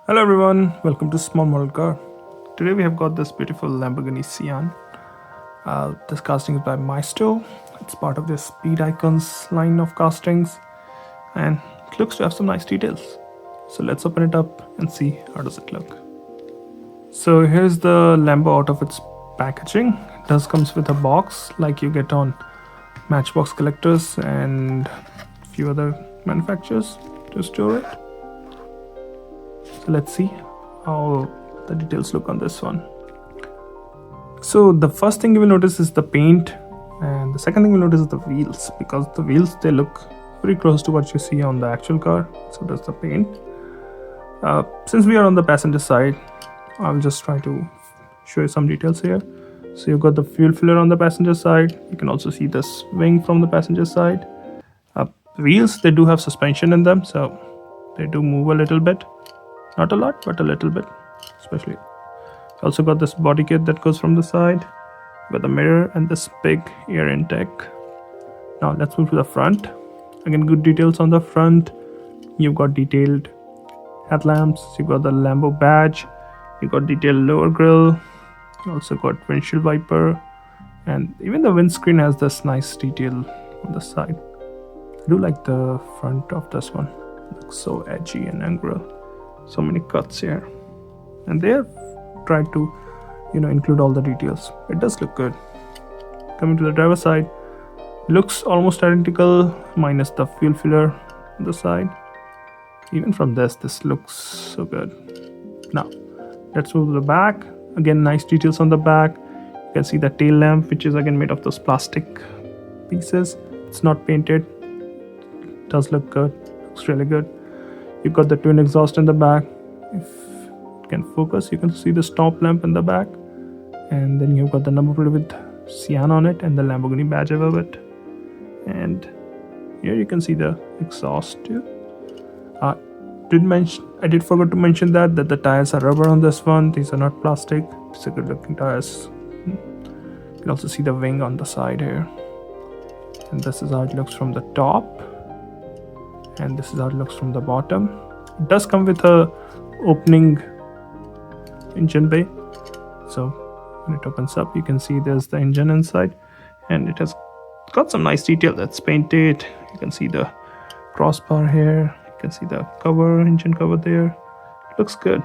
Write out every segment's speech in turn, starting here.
Hello everyone, welcome to Small Model Car. Today we have got this beautiful Lamborghini Sian. This casting is by Maisto. It's part of their Speed Icons line of castings and it looks to have some nice details. So let's open it up and see how does it look. So here's the Lambo out of its packaging. It does comes with a box like you get on Matchbox collectors and a few other manufacturers to store it. So let's see how the details look on this one. So the first thing you will notice is the paint, and the second thing you will notice is the wheels, because the wheels, they look very close to what you see on the actual car. So does the paint. Since we are on the passenger side, I'll just try to show you some details here. So you've got the fuel filler on the passenger side. You can also see this wing from the passenger side. Wheels, they do have suspension in them, so they do move a little bit. Not a lot, but a little bit, especially. Also got this body kit that goes from the side with a mirror and this big air intake. Now let's move to the front. Again, good details on the front. You've got detailed headlamps. You've got the Lambo badge. You've got detailed lower grille. You also got windshield wiper, and even the windscreen has this nice detail on the side. I do like the front of this one. It looks so edgy and angular. So many cuts here, and they have tried to include all the details. It does look good. Coming to the driver's side, looks almost identical minus the fuel filler on the side. Even from this looks so good. Now let's move to the back. Again, nice details on the back. You can see the tail lamp, which is again made of those plastic pieces. It's not painted. It does look good. Looks really good. You've got the twin exhaust in the back. If it can focus, you can see the stop lamp in the back. And then you've got the number plate with Sian on it and the Lamborghini badge above it. And here you can see the exhaust too. I did forget to mention that the tires are rubber on this one. These are not plastic. It's a good looking tires. You can also see the wing on the side here. And this is how it looks from the top. And this is how it looks from the bottom. It does come with a opening engine bay, so when it opens up you can see there's the engine inside, and it has got some nice detail that's painted. You can see the crossbar here. You can see the cover, engine cover there. It looks good.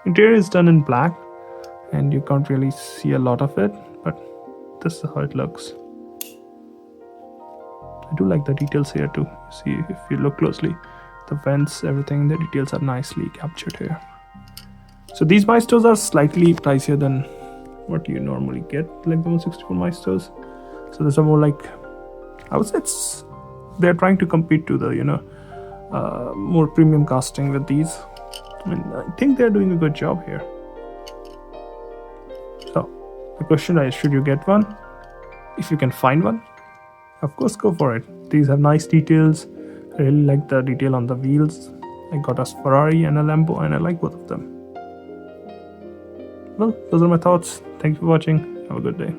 Interior is done in black and you can't really see a lot of it, but this is how it looks. I do like the details here too. You see, if you look closely, the vents, everything, the details are nicely captured here. So these Maistos are slightly pricier than what you normally get, like the 164 Maistos. So these are more like, I would say they're trying to compete to the more premium casting with these. I mean, I think they're doing a good job here. So the question is, should you get one? If you can find one, of course, go for it. These have nice details. I really like the detail on the wheels. I got a Ferrari and a Lambo, and I like both of them. Well, those are my thoughts. Thank you for watching. Have a good day.